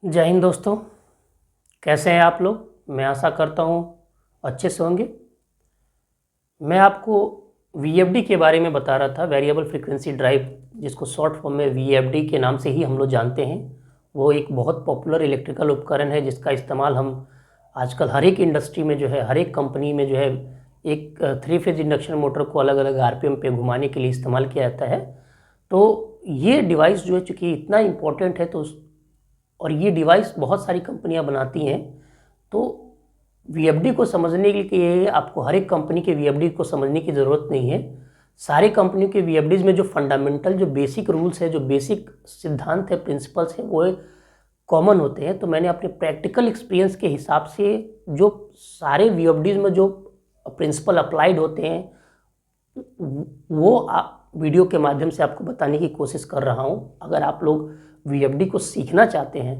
जय हिंद दोस्तों। कैसे हैं आप लोग? मैं आशा करता हूँ अच्छे से होंगे। मैं आपको वीएफडी के बारे में बता रहा था, वेरिएबल फ्रीक्वेंसी ड्राइव, जिसको शॉर्ट फॉर्म में वीएफडी के नाम से ही हम लोग जानते हैं। वो एक बहुत पॉपुलर इलेक्ट्रिकल उपकरण है जिसका इस्तेमाल हम आजकल हर एक इंडस्ट्री में जो है, हर एक कंपनी में जो है, एक 3 फेज इंडक्शन मोटर को अलग अलग आरपीएम पे घुमाने के लिए इस्तेमाल किया जाता है। तो ये डिवाइस जो है, चूँकि इतना इम्पोर्टेंट है, तो और ये डिवाइस बहुत सारी कंपनियां बनाती हैं। तो वीएफडी को समझने के लिए आपको हर एक कंपनी के वीएफडी को समझने की ज़रूरत नहीं है। सारी कंपनियों के वीएफडीज में जो फंडामेंटल, जो बेसिक रूल्स है, जो बेसिक सिद्धांत है, प्रिंसिपल्स हैं, वो कॉमन होते हैं। तो मैंने अपने प्रैक्टिकल एक्सपीरियंस के हिसाब से जो सारे वीएफडीज में जो प्रिंसिपल अप्लाइड होते हैं, वो वीडियो के माध्यम से आपको बताने की कोशिश कर रहा हूँ। अगर आप लोग वीएफडी को सीखना चाहते हैं,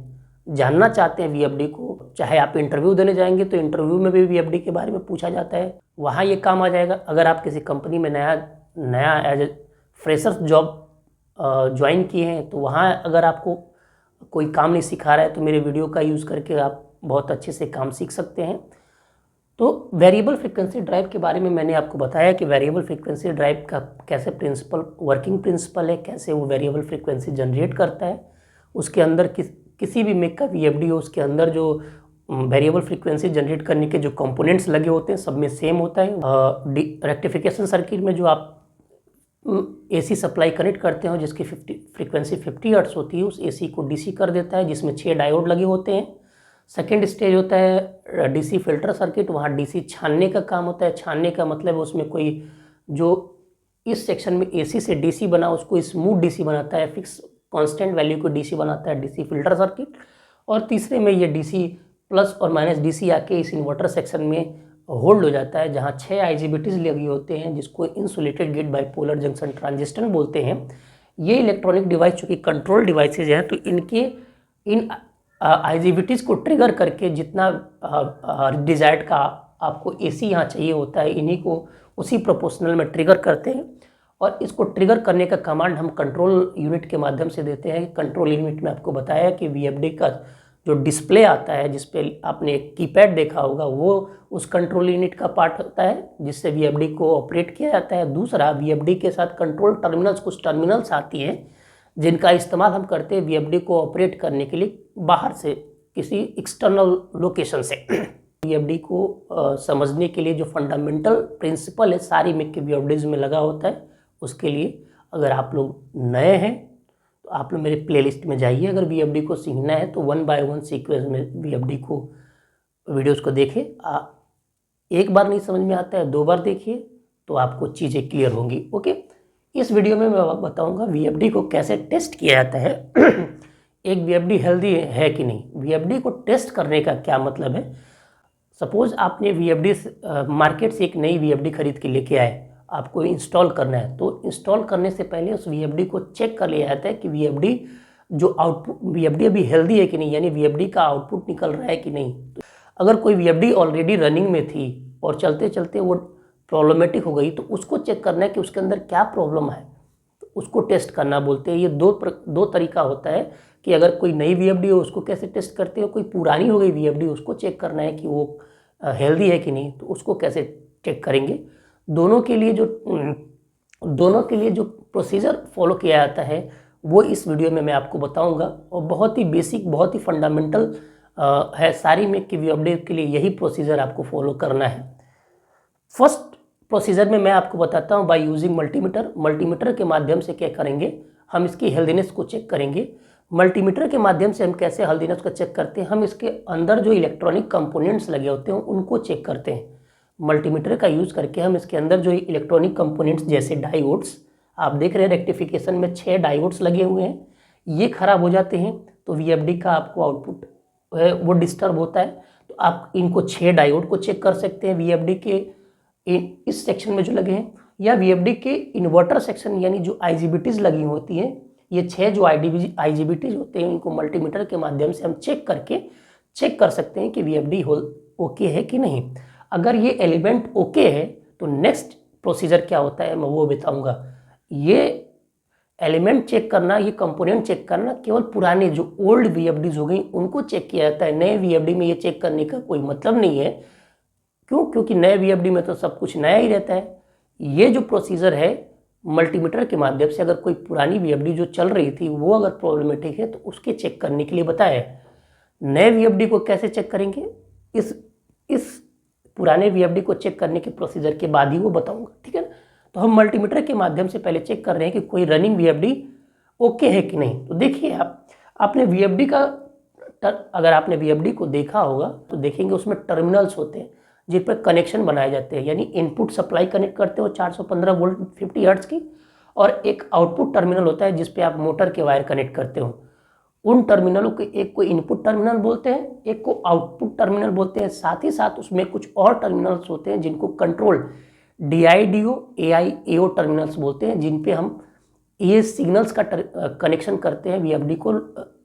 जानना चाहते हैं वीएफडी को, चाहे आप इंटरव्यू देने जाएंगे तो इंटरव्यू में भी वीएफडी के बारे में पूछा जाता है, वहाँ ये काम आ जाएगा। अगर आप किसी कंपनी में नया as a freshers job join किए हैं, तो वहाँ अगर आपको कोई काम नहीं सिखा रहा है, तो मेरे वीडियो का यूज़ करके आप बहुत अच्छे से काम सीख सकते हैं। तो वेरिएबल फ्रीक्वेंसी ड्राइव के बारे में मैंने आपको बताया कि वेरिएबल फ्रीक्वेंसी ड्राइव का कैसे प्रिंसिपल, वर्किंग प्रिंसिपल है, कैसे वो वेरिएबल फ्रीक्वेंसी जनरेट करता है। उसके अंदर किसी भी मेक का वीएफडी हो, उसके अंदर जो वेरिएबल फ्रीक्वेंसी जनरेट करने के जो कंपोनेंट्स लगे होते हैं, सब में सेम होता है। रेक्टिफिकेशन सर्किट में जो आप एसी सप्लाई कनेक्ट करते हो, जिसकी फ्रीक्वेंसी 50 हर्ट्ज होती है, उस एसी को डीसी कर देता है, जिसमें 6 डायोड लगे होते हैं। सेकेंड स्टेज होता है डीसी फिल्टर सर्किट। वहाँ डीसी छानने का काम होता है। छानने का मतलब उसमें कोई जो इस सेक्शन में एसी से डीसी बना, उसको स्मूथ डीसी बनाता है, फिक्स कांस्टेंट वैल्यू को डीसी बनाता है, डीसी फिल्टर सर्किट। और तीसरे में ये डीसी प्लस और माइनस डीसी आके इस इन्वर्टर सेक्शन में होल्ड हो जाता है, जहाँ 6 आईजीबीटीज लगी होते हैं, जिसको insulated gate bipolar junction transistor बोलते हैं। ये इलेक्ट्रॉनिक डिवाइस चूँकि कंट्रोल डिवाइसेज हैं, तो इन आईजीबीटीज को ट्रिगर करके जितना डिजायर्ड का आपको एसी यहाँ चाहिए होता है, इन्हीं को उसी प्रोपोर्शनल में ट्रिगर करते हैं। और इसको ट्रिगर करने का कमांड हम कंट्रोल यूनिट के माध्यम से देते हैं। कंट्रोल यूनिट में आपको बताया कि वीएफडी का जो डिस्प्ले आता है, जिस पे आपने एक कीपैड देखा होगा, वो उस कंट्रोल यूनिट का पार्ट होता है, जिससे वीएफडी को ऑपरेट किया जाता है। दूसरा, वीएफडी के साथ कंट्रोल टर्मिनल्स, कुछ टर्मिनल्स आती हैं जिनका इस्तेमाल हम करते हैं वीएफडी को ऑपरेट करने के लिए बाहर से, किसी एक्सटर्नल लोकेशन से। वीएफडी को समझने के लिए जो फंडामेंटल प्रिंसिपल है, सारी मेक के वीएफडीज में लगा होता है। उसके लिए अगर आप लोग नए हैं तो आप लोग मेरे प्लेलिस्ट में जाइए। अगर वीएफडी को सीखना है तो 1 बाय 1 सीक्वेंस में वीएफडी को वीडियोज़ को देखें। एक बार नहीं समझ में आता है, 2 बार देखिए तो आपको चीज़ें क्लियर होंगी। ओके, इस वीडियो में मैं बताऊंगा वीएफडी को कैसे टेस्ट किया जाता है। एक वीएफडी हेल्दी है कि नहीं, वीएफडी को टेस्ट करने का क्या मतलब है। सपोज आपने वीएफडी मार्केट से एक नई वीएफडी खरीद के लेके आए, आपको इंस्टॉल करना है, तो इंस्टॉल करने से पहले उस वीएफडी को चेक कर लिया जाता है कि वीएफडी जो आउटपुट, वीएफडी अभी हेल्दी है कि नहीं, यानी वीएफडी का आउटपुट निकल रहा है कि नहीं। तो अगर कोई वीएफडी ऑलरेडी रनिंग में थी और चलते चलते वो प्रॉब्लमेटिक हो गई, तो उसको चेक करना है कि उसके अंदर क्या प्रॉब्लम है, तो उसको टेस्ट करना बोलते हैं। ये दो तरीका होता है कि अगर कोई नई वीएफडी हो उसको कैसे टेस्ट करते हो, कोई पुरानी हो गई वीएफडी उसको चेक करना है कि वो हेल्दी है कि नहीं, तो उसको कैसे चेक करेंगे। दोनों के लिए जो प्रोसीजर फॉलो किया जाता है वो इस वीडियो में मैं आपको बताऊंगा। और बहुत ही बेसिक, बहुत ही फंडामेंटल है। सारी मेक की वीएफडी के लिए यही प्रोसीजर आपको फॉलो करना है। फर्स्ट प्रोसीजर में मैं आपको बताता हूँ बाय यूजिंग मल्टीमीटर। मल्टीमीटर के माध्यम से क्या करेंगे, हम इसकी हेल्दीनेस को चेक करेंगे। मल्टीमीटर के माध्यम से हम कैसे हेल्दीनेस को चेक करते हैं, हम इसके अंदर जो इलेक्ट्रॉनिक कंपोनेंट्स लगे होते हैं उनको चेक करते हैं। मल्टीमीटर का यूज़ करके हम इसके अंदर जो इलेक्ट्रॉनिक कंपोनेंट्स जैसे डायोड्स, आप देख रहे हैं रेक्टिफिकेशन में 6 डायोड्स लगे हुए हैं, ये खराब हो जाते हैं तो वीएफडी का आपको आउटपुट वो डिस्टर्ब होता है। तो आप इनको 6 डायोड को चेक कर सकते हैं वीएफडी के इस सेक्शन में जो लगे हैं, या वीएफडी के इन्वर्टर सेक्शन, यानी जो आईजीबीटीज लगी होती हैं, ये 6 जो आईजीबीटीज होते हैं, इनको मल्टीमीटर के माध्यम से हम चेक कर सकते हैं कि वीएफडी ओके है कि नहीं। अगर ये एलिमेंट ओके है तो नेक्स्ट प्रोसीजर क्या होता है मैं वो बताऊंगा। ये एलिमेंट चेक करना, ये कंपोनेंट चेक करना केवल पुराने जो ओल्ड वीएफडीज हो गई उनको चेक किया जाता है। नए वीएफडी में ये चेक करने का कोई मतलब नहीं है। क्यों? क्योंकि नए वीएफडी में तो सब कुछ नया ही रहता है। ये जो प्रोसीजर है मल्टीमीटर के माध्यम से, अगर कोई पुरानी वीएफडी जो चल रही थी वो अगर प्रॉब्लमेटिक है तो उसके चेक करने के लिए बताया है। नए वीएफडी को कैसे चेक करेंगे, इस पुराने वीएफडी को चेक करने के प्रोसीजर के बाद ही वो बताऊंगा, ठीक है ना। तो हम मल्टीमीटर के माध्यम से पहले चेक कर रहे हैं कि कोई रनिंग वीएफडी ओके है कि नहीं। तो देखिए आपने वीएफडी का अगर आपने वीएफडी को देखा होगा तो देखेंगे उसमें टर्मिनल्स होते हैं जिन पर कनेक्शन बनाए जाते हैं, यानी इनपुट सप्लाई कनेक्ट करते हो 415 वोल्ट 50 हर्ट्ज की, और एक आउटपुट टर्मिनल होता है जिस पे आप मोटर के वायर कनेक्ट करते हो। उन टर्मिनलों के एक को इनपुट टर्मिनल बोलते हैं, एक को आउटपुट टर्मिनल बोलते हैं। साथ ही साथ उसमें कुछ और टर्मिनल्स होते हैं जिनको कंट्रोल DIDO AIAO टर्मिनल्स बोलते हैं, जिन पे हम ये सिग्नल्स का कनेक्शन करते हैं वीएफडी को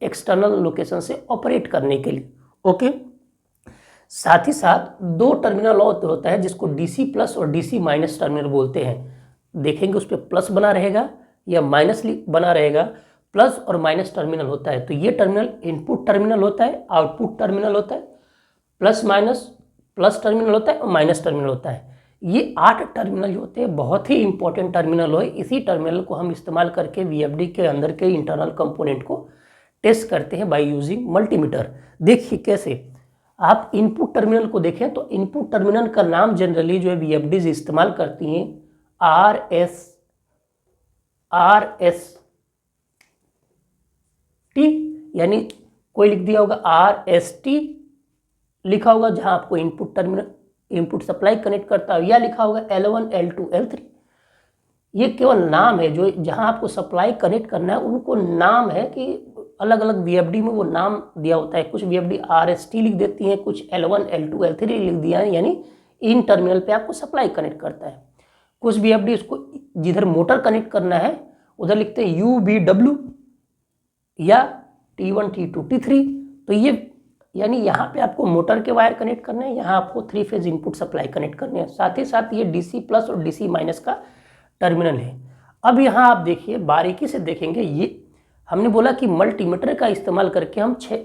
एक्सटर्नल लोकेशन से ऑपरेट करने के लिए। ओके, साथ ही साथ दो टर्मिनल और होता है जिसको DC प्लस और DC माइनस टर्मिनल बोलते हैं। देखेंगे उस पर प्लस बना रहेगा या माइनस बना रहेगा, प्लस और माइनस टर्मिनल होता है। तो ये टर्मिनल इनपुट टर्मिनल होता है, आउटपुट टर्मिनल होता है, प्लस माइनस प्लस टर्मिनल होता है और माइनस टर्मिनल होता है। ये 8 टर्मिनल जो होते हैं बहुत ही इंपॉर्टेंट टर्मिनल है। इसी टर्मिनल को हम इस्तेमाल करके वीएफडी के अंदर के इंटरनल कंपोनेंट को टेस्ट करते हैं बाय यूजिंग मल्टीमीटर। देखिए कैसे, आप इनपुट टर्मिनल को देखें तो इनपुट टर्मिनल का नाम जनरली जो है वीएफडीज इस्तेमाल करती हैं RST, यानी कोई लिख दिया होगा RST लिखा होगा जहां आपको input terminal input supply connect करता है, या लिखा होगा L1 L2 L3। ये केवल नाम है, जो जहां आपको सप्लाई कनेक्ट करना है उनको नाम है कि अलग अलग वीएफडी में वो नाम दिया होता है। कुछ वीएफडी RST लिख देती हैं, कुछ L1 L2 L3 लिख दिया है, यानी इन टर्मिनल पे आपको सप्लाई कनेक्ट करता है। कुछ वीएफडी इसको जिधर मोटर कनेक्ट करना है उधर लिखते हैं UBW या T1 T2 T3। तो ये यानी यहाँ पे आपको मोटर के वायर कनेक्ट करने हैं, यहाँ आपको 3 फेज इनपुट सप्लाई कनेक्ट करने हैं। साथ ही साथ ये DC प्लस और DC माइनस का टर्मिनल है। अब यहाँ आप देखिए, बारीकी से देखेंगे, ये हमने बोला कि मल्टीमीटर का इस्तेमाल करके हम 6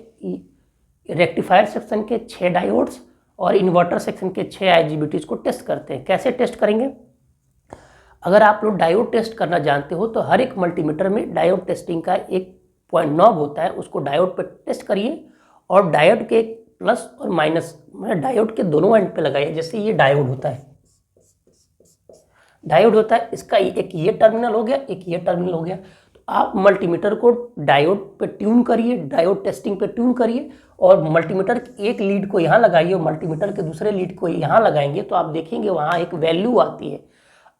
रेक्टिफायर सेक्शन के 6 डायोड्स और इन्वर्टर सेक्शन के 6 IGBTs को टेस्ट करते हैं। कैसे टेस्ट करेंगे? अगर आप लोग डायोड टेस्ट करना जानते हो तो हर एक मल्टीमीटर में डायोड टेस्टिंग का एक पॉइंट नॉब होता है, उसको डायोड पर टेस्ट करिए और डायोड के प्लस और माइनस मतलब डायोड के दोनों एंड पे लगाइए। जैसे ये डायोड होता है, इसका एक ये टर्मिनल हो गया, एक ये टर्मिनल हो गया। तो आप मल्टीमीटर को डायोड पे ट्यून करिए, डायोड टेस्टिंग पे ट्यून करिए, और मल्टीमीटर की एक लीड को यहाँ लगाइए और मल्टीमीटर के दूसरे लीड को यहाँ लगाएंगे तो आप देखेंगे वहाँ एक वैल्यू आती है।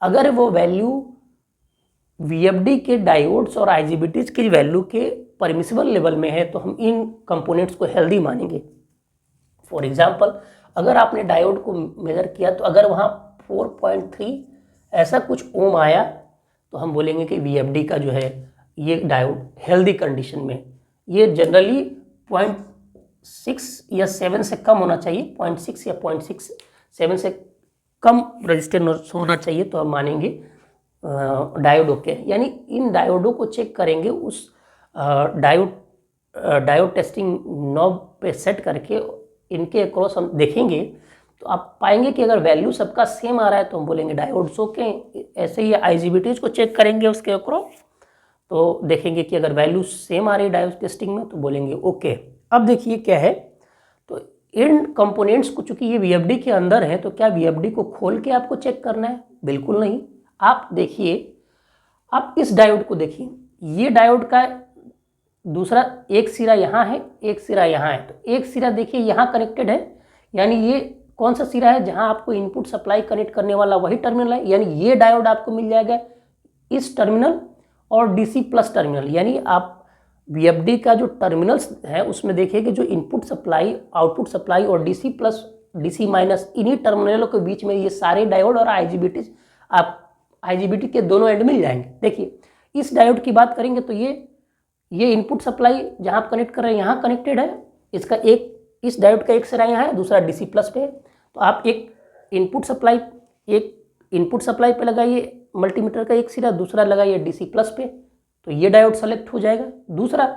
अगर वो वैल्यू वीएफडी के डायोड्स और IGBTs की वैल्यू के परमिसिबल लेवल में है तो हम इन कंपोनेंट्स को हेल्दी मानेंगे। फॉर एग्जांपल, अगर आपने डायोड को मेजर किया तो अगर वहाँ 4.3 ऐसा कुछ ओम आया तो हम बोलेंगे कि वीएफडी का जो है ये डायोड हेल्दी कंडीशन में। ये जनरली 0.6 या 7 से कम होना चाहिए, 0.6 या 0.67 से कम रजिस्टेंस होना चाहिए तो हम मानेंगे डायोड ओके। यानी इन डायोडों को चेक करेंगे उस डायोड टेस्टिंग नॉब पे सेट करके इनके अक्रॉस हम देखेंगे तो आप पाएंगे कि अगर वैल्यू सबका सेम आ रहा है तो हम बोलेंगे डायोड्स ओके। ऐसे ही IGBTs को चेक करेंगे उसके अक्रॉस तो देखेंगे कि अगर वैल्यू सेम आ रही है डायोड टेस्टिंग में तो बोलेंगे ओके। अब देखिए क्या है, तो इन कंपोनेंट्स को चूंकि ये वीएफडी के अंदर है तो क्या वीएफडी को खोल के आपको चेक करना है? बिल्कुल नहीं। आप देखिए, आप इस डायोड को देखिए, ये डायोड का दूसरा एक सिरा यहाँ है, एक सिरा यहाँ है। तो एक सिरा देखिए यहाँ कनेक्टेड है, यानी ये कौन सा सिरा है जहाँ आपको इनपुट सप्लाई कनेक्ट करने वाला वही टर्मिनल है, यानी ये डायोड आपको मिल जाएगा इस टर्मिनल और DC प्लस टर्मिनल। यानी आप वीएफडी का जो टर्मिनल्स है उसमें देखिए कि जो इनपुट सप्लाई, आउटपुट सप्लाई और DC प्लस DC माइनस इन्हीं टर्मिनलों के बीच में ये सारे डायोड और IGBT आप IGBT के दोनों एंड मिल जाएंगे। देखिए इस डायोड की बात करेंगे तो ये इनपुट सप्लाई जहाँ आप कनेक्ट कर रहे हैं यहाँ कनेक्टेड है, इसका एक इस डायोड का एक सिरा यहाँ है, दूसरा DC प्लस पे है। तो आप एक इनपुट सप्लाई पे लगाइए मल्टीमीटर का एक सिरा, दूसरा लगाइए DC प्लस पे, तो ये डायोड सेलेक्ट हो जाएगा।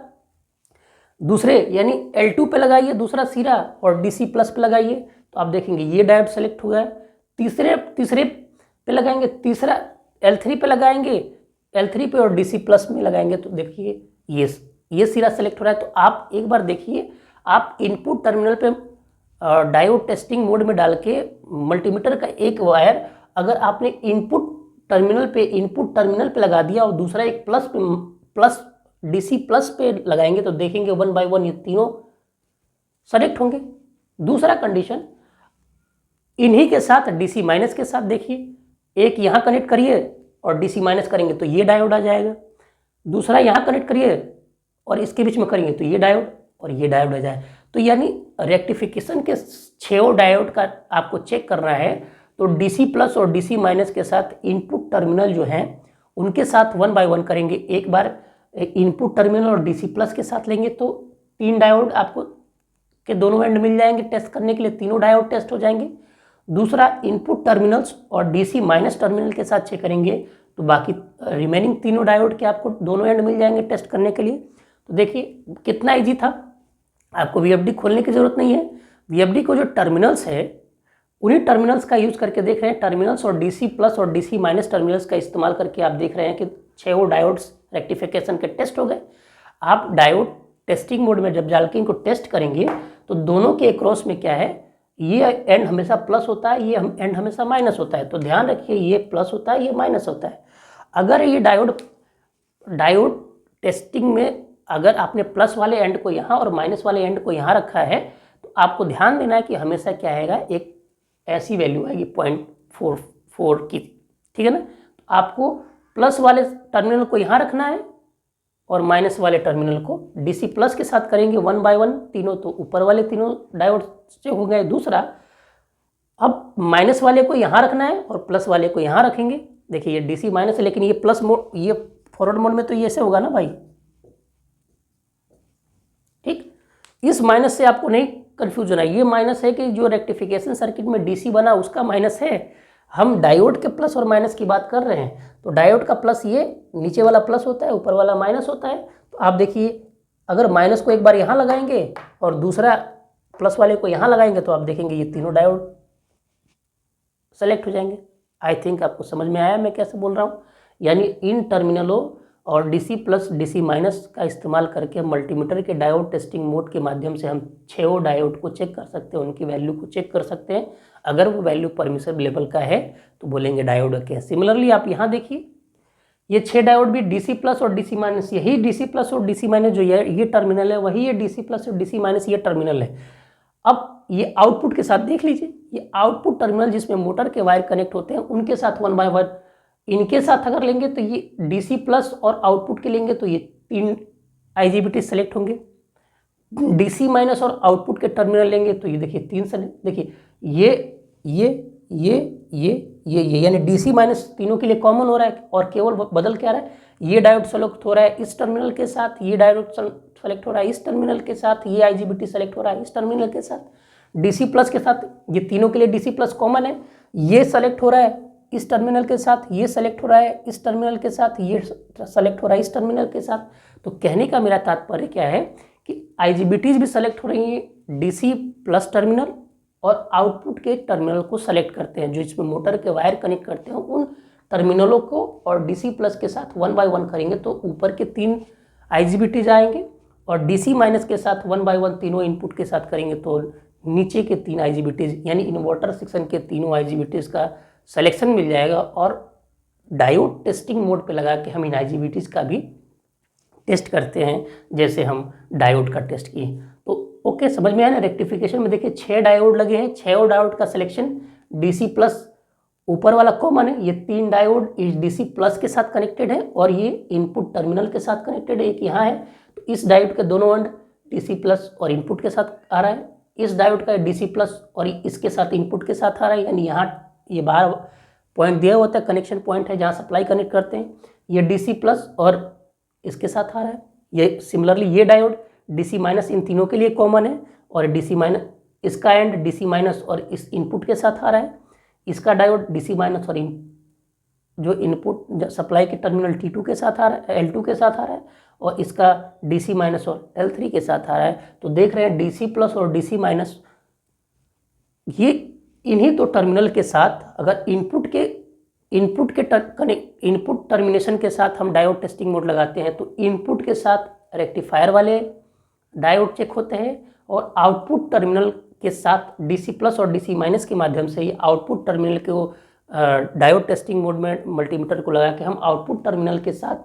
दूसरे यानी L2 पे लगाइए दूसरा सिरा और DC प्लस पे लगाइए तो आप देखेंगे ये डायोड सेलेक्ट हुआ है। तीसरे पे लगाएंगे, तीसरा L3 पे लगाएंगे, L3 पे और DC प्लस में लगाएंगे तो देखिए ये सिरा सेलेक्ट हो रहा है। तो आप एक बार देखिए, आप इनपुट टर्मिनल पे डायोड टेस्टिंग मोड में डाल के मल्टीमीटर का एक वायर अगर आपने इनपुट टर्मिनल पे लगा दिया और दूसरा एक प्लस DC प्लस पे लगाएंगे तो देखेंगे 1 बाय 1 ये तीनों सेलेक्ट होंगे। दूसरा कंडीशन, इन्हीं के साथ DC माइनस के साथ देखिए, एक यहाँ कनेक्ट करिए और DC माइनस करेंगे तो ये डायोड आ जाएगा, दूसरा यहाँ कनेक्ट करिए और इसके बीच में करेंगे तो ये डायोड और ये डायोड आ जाए। तो यानी रेक्टिफिकेशन के 6 डायोड का आपको चेक करना है तो DC प्लस और DC माइनस के साथ इनपुट टर्मिनल जो हैं उनके साथ 1 बाय 1 करेंगे। एक बार इनपुट टर्मिनल और DC प्लस के साथ लेंगे तो 3 डायोड आपको के दोनों एंड मिल जाएंगे टेस्ट करने के लिए, तीनों डायोड टेस्ट हो जाएंगे। दूसरा इनपुट टर्मिनल्स और DC माइनस टर्मिनल के साथ चेक करेंगे तो बाकी रिमेनिंग तीनों डायोड के आपको दोनों एंड मिल जाएंगे टेस्ट करने के लिए। तो देखिए कितना ईजी था, आपको VFD खोलने की जरूरत नहीं है। VFD को जो टर्मिनल्स है उन्हीं टर्मिनल्स का यूज करके देख रहे हैं, टर्मिनल्स और DC प्लस और DC माइनस टर्मिनल्स का इस्तेमाल करके आप देख रहे हैं कि 6 डायोड्स रेक्टिफिकेशन के टेस्ट हो गए। आप डायोड टेस्टिंग मोड में जब डाल के इनको टेस्ट करेंगे तो दोनों के अक्रॉस में क्या है, ये एंड हमेशा प्लस होता है, ये एंड हमेशा माइनस होता है। तो ध्यान रखिए ये प्लस होता है, ये माइनस होता है। अगर ये डायोड टेस्टिंग में अगर आपने प्लस वाले एंड को यहाँ और माइनस वाले एंड को यहाँ रखा है तो आपको ध्यान देना है कि हमेशा क्या आएगा, एक ऐसी वैल्यू आएगी 0.44 की, ठीक है ना। तो आपको प्लस वाले टर्मिनल को यहाँ रखना है और माइनस वाले टर्मिनल को DC प्लस के साथ करेंगे 1 बाय 1 तीनों, तो ऊपर वाले तीनों डायोड से हो गए। दूसरा, अब माइनस वाले को यहाँ रखना है और प्लस वाले को यहाँ रखेंगे। देखिए ये DC माइनस है लेकिन ये प्लस मोड, ये फॉरवर्ड मोड में तो ये ऐसे होगा ना भाई, ठीक। इस माइनस से आपको नहीं कंफ्यूज होना, ये माइनस है कि जो रेक्टिफिकेशन सर्किट में DC बना उसका माइनस है। हम डायोड के प्लस और माइनस की बात कर रहे हैं। तो डायोड का प्लस ये नीचे वाला प्लस होता है, ऊपर वाला माइनस होता है। तो आप देखिए अगर माइनस को एक बार यहाँ लगाएंगे और दूसरा प्लस वाले को यहाँ लगाएंगे तो आप देखेंगे ये तीनों डायोड सेलेक्ट हो जाएंगे। आई थिंक आपको समझ में आया मैं कैसे बोल रहा हूँ। यानी इन टर्मिनलों और DC प्लस DC माइनस का इस्तेमाल करके मल्टीमीटर के डायोड टेस्टिंग मोड के माध्यम से हम 6 डायोड को चेक कर सकते हैं, उनकी वैल्यू को चेक कर सकते हैं। अगर वो वैल्यू परमिसिबल लेवल का है तो बोलेंगे डायोड ओके है। सिमिलरली आप यहाँ देखिए ये 6 डायोड भी DC प्लस और DC माइनस, यही DC प्लस और DC माइनस जो ये टर्मिनल है वही ये DC प्लस और DC माइनस ये टर्मिनल है। अब ये आउटपुट के साथ देख लीजिए, ये आउटपुट टर्मिनल जिसमें मोटर के वायर कनेक्ट होते हैं उनके साथ 1 बाय 1 इनके साथ अगर लेंगे तो ये DC प्लस और आउटपुट के लेंगे तो ये 3 IGBT सेलेक्ट होंगे। DC माइनस और आउटपुट के टर्मिनल लेंगे तो ये देखिए 3 सेलेक्ट, देखिए ये यानी DC माइनस तीनों के लिए कॉमन हो रहा है और केवल बदल क्या रहा है, ये डायोड सेलेक्ट हो रहा है इस टर्मिनल के साथ, ये डायोड सेलेक्ट हो रहा है इस टर्मिनल के साथ, ये IGBT सेलेक्ट हो रहा है इस टर्मिनल के साथ, DC प्लस के साथ, ये तीनों के लिए DC प्लस कॉमन है, ये सेलेक्ट हो रहा है इस टर्मिनल के साथ, ये सेलेक्ट हो रहा है इस टर्मिनल के साथ, ये सेलेक्ट हो रहा है इस टर्मिनल के साथ। तो कहने का मेरा तात्पर्य क्या है कि IGBTs भी सेलेक्ट हो रही हैं, DC प्लस टर्मिनल और आउटपुट के टर्मिनल को सेलेक्ट करते हैं जो इसमें मोटर के वायर कनेक्ट करते हैं उन टर्मिनलों को, और DC प्लस के साथ 1 बाय 1 करेंगे तो ऊपर के 3 IGBTs आएंगे और DC माइनस के साथ 1 बाय 1 तीनों इनपुट के साथ करेंगे तो नीचे के 3 IGBTs यानी इन्वर्टर सेक्शन के तीनों IGBTs का सिलेक्शन मिल जाएगा। और डायोड टेस्टिंग मोड पे लगा के हम इन IGBTs का भी टेस्ट करते हैं जैसे हम डायोड का टेस्ट किए। तो ओके समझ में आया ना। रेक्टिफिकेशन में देखिए 6 डायोड लगे हैं, 6 डायोड का सिलेक्शन DC प्लस ऊपर वाला कॉमन है, ये 3 डायोड इस DC प्लस के साथ कनेक्टेड है और ये इनपुट टर्मिनल के साथ कनेक्टेड है, एक यहाँ है। तो इस डायोड के दोनों एंड DC प्लस और इनपुट के साथ आ रहा है, इस डायोड का DC प्लस और इसके साथ इनपुट के साथ आ रहा है, यानी यहाँ ये बाहर पॉइंट दिया होता है कनेक्शन पॉइंट है जहाँ सप्लाई कनेक्ट करते हैं, ये DC प्लस और इसके साथ आ रहा है। ये सिमिलरली ये डायोड DC माइनस इन तीनों के लिए कॉमन है और DC माइनस इसका एंड DC माइनस और इस इनपुट के साथ आ रहा है, इसका डायोड DC माइनस और जो इनपुट सप्लाई के टर्मिनल T2 के साथ आ रहा है, L2 के साथ आ रहा है, और इसका DC माइनस और L3 के साथ आ रहा है। तो देख रहे हैं DC प्लस और DC माइनस, ये इन्हीं दो टर्मिनल के साथ अगर इनपुट टर्मिनेशन के साथ हम डायोड टेस्टिंग मोड लगाते हैं तो इनपुट के साथ रेक्टिफायर वाले डायोड चेक होते हैं, और आउटपुट टर्मिनल के साथ DC प्लस और DC माइनस के माध्यम से ही आउटपुट टर्मिनल को डायोड टेस्टिंग मोड में मल्टीमीटर को लगा के हम आउटपुट टर्मिनल के साथ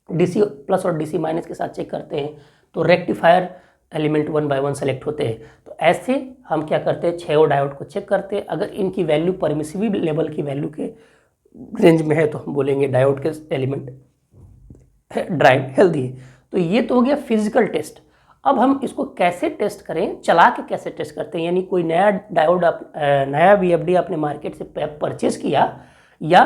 DC प्लस और DC माइनस के साथ चेक करते हैं। तो रेक्टिफायर एलिमेंट 1 बाय 1 सेलेक्ट होते हैं। तो ऐसे हम क्या करते हैं, 6 डायोड को चेक करते हैं। अगर इनकी वैल्यू परमिसिबल लेवल की वैल्यू के रेंज में है तो हम बोलेंगे डायोड के एलिमेंट ड्राइव हेल्दी है। तो ये तो हो गया फिजिकल टेस्ट। अब हम इसको कैसे टेस्ट करें, चला के कैसे टेस्ट करते हैं, यानी कोई नया डायोड नया VFD आपने मार्केट से परचेज किया, या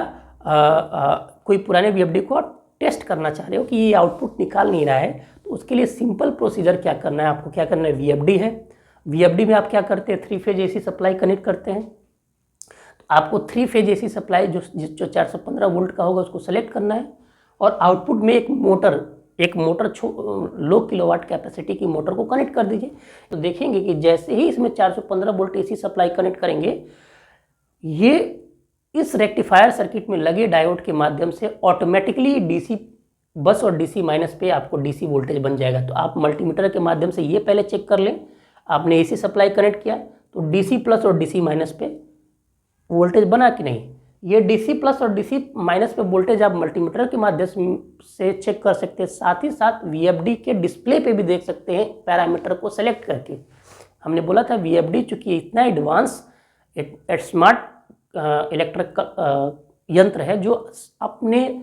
कोई पुराने VFD को आप टेस्ट करना चाह रहे हो कि ये आउटपुट निकाल नहीं रहा है, तो उसके लिए सिंपल प्रोसीजर क्या करना है, आपको क्या करना है, VFD है, VFD में आप क्या करते हैं, 3 फेज AC सप्लाई कनेक्ट करते हैं। तो आपको 3 फेज AC सप्लाई जो 415 वोल्ट का होगा उसको सेलेक्ट करना है, और आउटपुट में एक मोटर लो किलोवाट कैपेसिटी की मोटर को कनेक्ट कर दीजिए। तो देखेंगे कि जैसे ही इसमें 415 वोल्ट AC सप्लाई कनेक्ट करेंगे, ये इस रेक्टिफायर सर्किट में लगे डायोड के माध्यम से ऑटोमेटिकली DC बस और DC माइनस पे आपको DC वोल्टेज बन जाएगा। तो आप मल्टीमीटर के माध्यम से ये पहले चेक कर लें, आपने AC सप्लाई कनेक्ट किया तो DC प्लस और DC माइनस पे वोल्टेज बना कि नहीं। ये DC प्लस और DC माइनस पे वोल्टेज आप मल्टीमीटर के माध्यम से चेक कर सकते हैं। साथ ही साथ VFD के डिस्प्ले पे भी देख सकते हैं पैरामीटर को सेलेक्ट करके। हमने बोला था VFD चूँकि इतना एडवांस स्मार्ट इलेक्ट्रिक यंत्र है जो अपने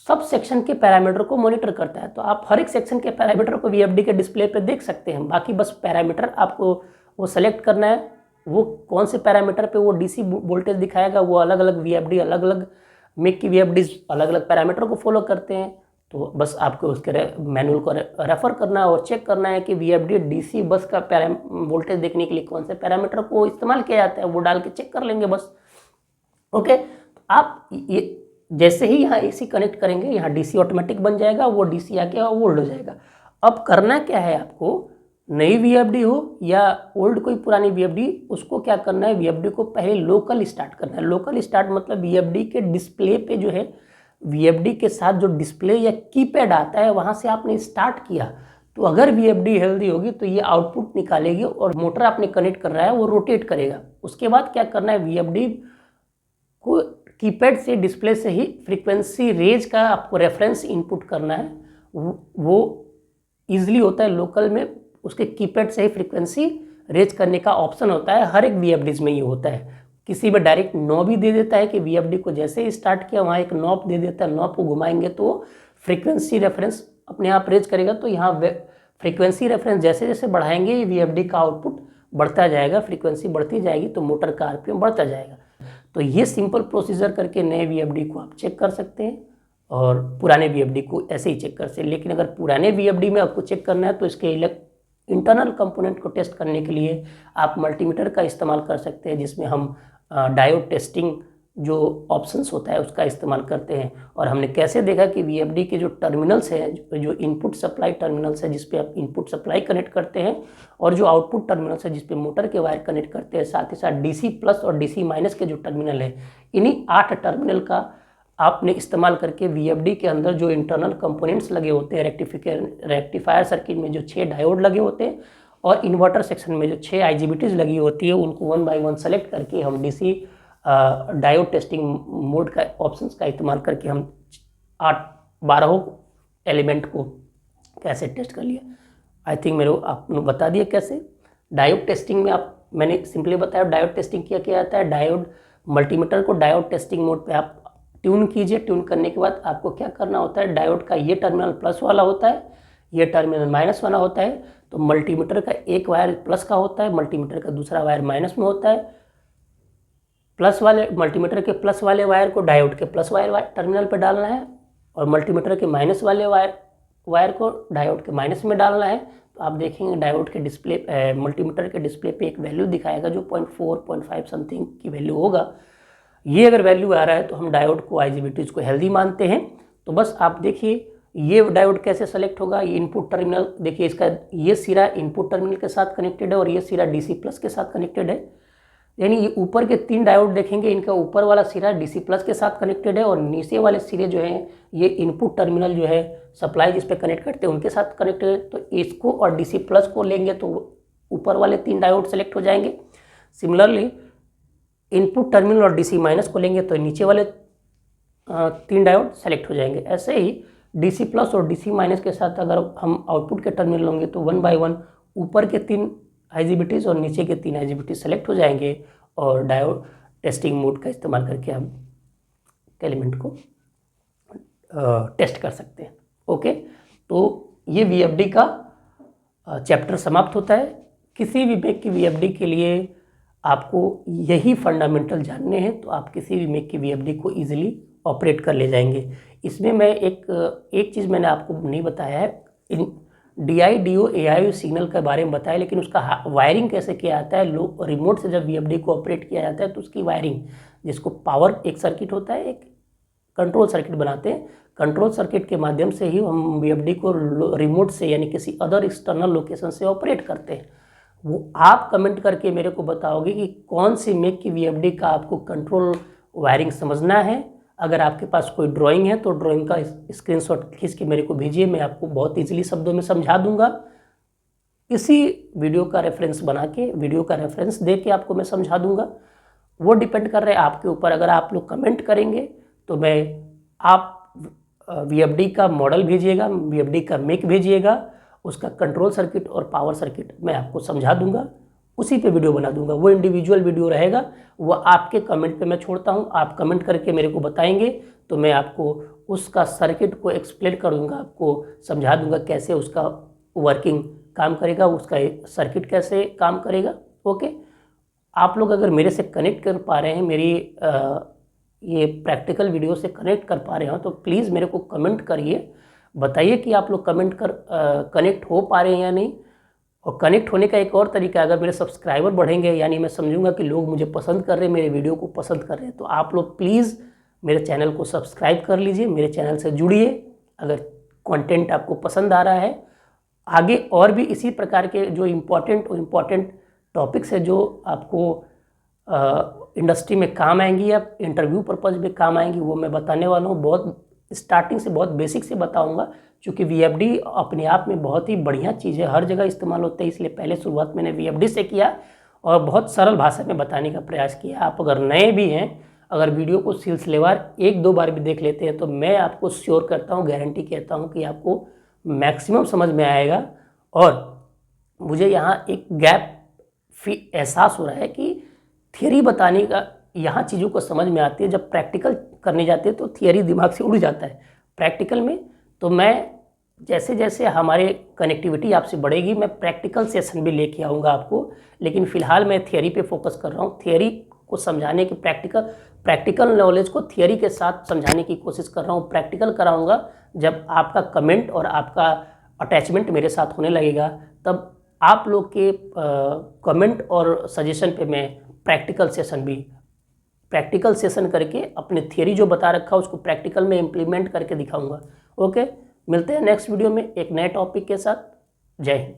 सब सेक्शन के पैरामीटर को मॉनिटर करता है। तो आप हर एक सेक्शन के पैरामीटर को VFD के डिस्प्ले पे देख सकते हैं। बाकी बस पैरामीटर आपको वो सेलेक्ट करना है, वो कौन से पैरामीटर पे वो DC वोल्टेज दिखाएगा। वो अलग अलग VFD, अलग अलग मेक की VFD अलग अलग पैरामीटर को फॉलो करते हैं। तो बस आपको उसके मैनुअल को रेफर करना है और चेक करना है कि VFD DC बस का वोल्टेज देखने के लिए कौन से पैरामीटर को इस्तेमाल किया जाता है, वो डाल के चेक कर लेंगे बस। ओके, आप ये जैसे ही यहाँ AC कनेक्ट करेंगे, यहाँ DC ऑटोमेटिक बन जाएगा, वो DC आके ओल्ड हो जाएगा। अब करना क्या है आपको, नई VFD हो या ओल्ड कोई पुरानी VFD, उसको क्या करना है, VFD को पहले लोकल स्टार्ट करना है। लोकल स्टार्ट मतलब VFD के डिस्प्ले पे जो है, VFD के साथ जो डिस्प्ले या कीपैड आता है वहाँ से आपने स्टार्ट किया, तो अगर VFD हेल्दी होगी तो ये आउटपुट निकालेगी और मोटर आपने कनेक्ट कर रहा है वो रोटेट करेगा। उसके बाद क्या करना है, VFD को कीपैड से डिस्प्ले से ही फ्रीक्वेंसी रेंज का आपको रेफरेंस इनपुट करना है। वो ईजिली होता है लोकल में, उसके कीपैड से ही फ्रीक्वेंसी रेंज करने का ऑप्शन होता है। हर एक VFDs में ये होता है। किसी में डायरेक्ट नॉब भी दे देता है कि VFD को जैसे ही स्टार्ट किया वहाँ एक नॉब दे देता है, नॉब को घुमाएंगे तो फ्रीक्वेंसी रेफरेंस अपने आप रेंज करेगा। तो यहाँ फ्रीक्वेंसी रेफरेंस जैसे जैसे बढ़ाएंगे VFD का आउटपुट बढ़ता जाएगा, फ्रीक्वेंसी बढ़ती जाएगी तो मोटर का RPM बढ़ता जाएगा। तो ये सिंपल प्रोसीजर करके नए VFD को आप चेक कर सकते हैं और पुराने VFD को ऐसे ही चेक कर सकते हैं। लेकिन अगर पुराने VFD में आपको चेक करना है तो इसके इंटरनल कंपोनेंट को टेस्ट करने के लिए आप मल्टीमीटर का इस्तेमाल कर सकते हैं, जिसमें हम डायोड टेस्टिंग जो ऑप्शंस होता है उसका इस्तेमाल करते हैं। और हमने कैसे देखा कि VFD के जो टर्मिनल्स हैं, जो इनपुट सप्लाई टर्मिनल्स है जिस पे आप इनपुट सप्लाई कनेक्ट करते हैं, और जो आउटपुट टर्मिनल्स है जिस पे मोटर के वायर कनेक्ट करते हैं, साथ ही साथ DC प्लस और DC माइनस के जो टर्मिनल है, इन्हीं 8 टर्मिनल का आपने इस्तेमाल करके VFD के अंदर जो इंटरनल कंपोनेंट्स लगे होते हैं, रेक्टिफायर सर्किट में जो 6 डायोड लगे होते हैं और इन्वर्टर सेक्शन में जो 6 IGBTs लगी होती है, उनको 1 बाय 1 सेलेक्ट करके हम DC डायोड टेस्टिंग मोड का ऑप्शंस का इस्तेमाल करके हम 12 एलिमेंट को कैसे टेस्ट कर लिया। आई थिंक मेरे आपने बता दिया कैसे। डायोड टेस्टिंग में मैंने सिंपली बताया डायोड टेस्टिंग किया जाता है। डायोड मल्टीमीटर को डायोड टेस्टिंग मोड पे आप ट्यून कीजिए। ट्यून करने के बाद आपको क्या करना होता है, डायोड का ये टर्मिनल प्लस वाला होता है, ये टर्मिनल माइनस वाला होता है। तो मल्टीमीटर का एक वायर प्लस का होता है, मल्टीमीटर का दूसरा वायर माइनस में होता है। मल्टीमीटर के प्लस वाले वायर को डायोड के प्लस वायर टर्मिनल पर डालना है, और मल्टीमीटर के माइनस वाले वायर को डायोड के माइनस में डालना है। तो आप देखेंगे डायोड के डिस्प्ले मल्टीमीटर के डिस्प्ले पे एक वैल्यू दिखाएगा जो 0.4 0.5 समथिंग की वैल्यू होगा। ये अगर वैल्यू आ रहा है तो हम डायोड को आईजीबीटीज को हेल्दी मानते हैं। तो बस आप देखिए ये डायोड कैसे सेलेक्ट होगा। ये इनपुट टर्मिनल देखिए, इसका ये सिरा इनपुट टर्मिनल के साथ कनेक्टेड है और ये सिरा डीसी प्लस के साथ कनेक्टेड है। यानी ये ऊपर के 3 डायोड देखेंगे, इनका ऊपर वाला सिरा डीसी प्लस के साथ कनेक्टेड है और नीचे वाले सिरे जो हैं ये इनपुट टर्मिनल जो है सप्लाई जिस पे कनेक्ट करते हैं उनके साथ कनेक्टेड है। तो इसको और डीसी प्लस को लेंगे तो ऊपर वाले 3 डायोड सेलेक्ट हो जाएंगे। सिमिलरली इनपुट टर्मिनल और डीसी माइनस को लेंगे तो नीचे वाले 3 डायोड सेलेक्ट हो जाएंगे। ऐसे ही डीसी प्लस और डीसी माइनस के साथ अगर हम आउटपुट के टर्मिनल होंगे तो 1 बाय 1 ऊपर के 3 आईजीबीटीज और नीचे के 3 आईजीबीटीज सेलेक्ट हो जाएंगे और डायोड टेस्टिंग मोड का इस्तेमाल करके हम एलिमेंट को टेस्ट कर सकते हैं। ओके, तो ये वीएफडी का चैप्टर समाप्त होता है। किसी भी मेक की वीएफडी के लिए आपको यही फंडामेंटल जानने हैं तो आप किसी भी मेक की वीएफडी को इजीली ऑपरेट कर ले जाएंगे। इसमें मैं एक चीज़ मैंने आपको नहीं बताया है, DI DO AIO सिग्नल के बारे में बताया, लेकिन उसका वायरिंग कैसे किया जाता है। रिमोट से जब वीएफडी को ऑपरेट किया जाता है तो उसकी वायरिंग, जिसको पावर एक सर्किट होता है, एक कंट्रोल सर्किट बनाते हैं। कंट्रोल सर्किट के माध्यम से ही हम वीएफडी को रिमोट से यानी किसी अदर एक्सटर्नल लोकेशन से ऑपरेट करते हैं। वो आप कमेंट करके मेरे को बताओगे कि कौन सी मेक की वीएफडी का आपको कंट्रोल वायरिंग समझना है। अगर आपके पास कोई ड्राइंग है तो ड्राइंग का स्क्रीनशॉट खींच के मेरे को भेजिए, मैं आपको बहुत ईजिली शब्दों में समझा दूंगा। इसी वीडियो का रेफरेंस बना के, वीडियो का रेफरेंस दे के आपको मैं समझा दूंगा। वो डिपेंड कर रहा है आपके ऊपर। अगर आप लोग कमेंट करेंगे तो आप वीएफडी का मॉडल भेजिएगा, वीएफडी का मेक भेजिएगा, उसका कंट्रोल सर्किट और पावर सर्किट मैं आपको समझा दूंगा, उसी पे वीडियो बना दूंगा। वो इंडिविजुअल वीडियो रहेगा, वो आपके कमेंट पे मैं छोड़ता हूँ। आप कमेंट करके मेरे को बताएंगे तो मैं आपको उसका सर्किट को एक्सप्लेन कर दूंगा, आपको समझा दूंगा कैसे उसका वर्किंग काम करेगा, उसका सर्किट कैसे काम करेगा। ओके, आप लोग अगर मेरे से कनेक्ट कर पा रहे हैं, मेरी ये प्रैक्टिकल वीडियो से कनेक्ट कर पा रहे हो तो प्लीज़ मेरे को कमेंट करिए, बताइए कि आप लोग कनेक्ट हो पा रहे हैं या नहीं। और कनेक्ट होने का एक और तरीका, अगर मेरे सब्सक्राइबर बढ़ेंगे यानी मैं समझूंगा कि लोग मुझे पसंद कर रहे हैं, मेरे वीडियो को पसंद कर रहे हैं, तो आप लोग प्लीज़ मेरे चैनल को सब्सक्राइब कर लीजिए, मेरे चैनल से जुड़िए। अगर कंटेंट आपको पसंद आ रहा है, आगे और भी इसी प्रकार के जो इम्पॉर्टेंट टॉपिक्स है जो आपको इंडस्ट्री में काम आएंगी या इंटरव्यू पर्पज़ में काम आएंगी, वो मैं बताने वाला हूँ। बहुत स्टार्टिंग से बहुत बेसिक से बताऊंगा, क्योंकि वीएफडी अपने आप में बहुत ही बढ़िया चीज़ है, हर जगह इस्तेमाल होता है, इसलिए पहले शुरुआत मैंने वीएफडी से किया और बहुत सरल भाषा में बताने का प्रयास किया। आप अगर नए भी हैं, अगर वीडियो को सिलसिलेवार 1-2 बार भी देख लेते हैं तो मैं आपको श्योर करता हूँ, गारंटी कहता हूँ कि आपको मैक्सिमम समझ में आएगा। और मुझे यहाँ एक गैप एहसास हो रहा है कि थियरी बताने का यहाँ चीज़ों को समझ में आती है, जब प्रैक्टिकल करने जाते हैं तो थियरी दिमाग से उड़ जाता है प्रैक्टिकल में। तो मैं जैसे जैसे हमारे कनेक्टिविटी आपसे बढ़ेगी, मैं प्रैक्टिकल सेशन भी लेके आऊँगा आपको, लेकिन फ़िलहाल मैं थियरी पे फोकस कर रहा हूँ। थियरी को समझाने की प्रैक्टिकल नॉलेज को थियरी के साथ समझाने की कोशिश कर रहा हूँ। प्रैक्टिकल कराऊँगा जब आपका कमेंट और आपका अटैचमेंट मेरे साथ होने लगेगा, तब आप लोग के कमेंट और सजेशन पे मैं प्रैक्टिकल सेशन करके अपने थियरी जो बता रखा है उसको प्रैक्टिकल में इम्प्लीमेंट करके दिखाऊंगा। ओके, मिलते हैं नेक्स्ट वीडियो में एक नए टॉपिक के साथ। जय हिंद।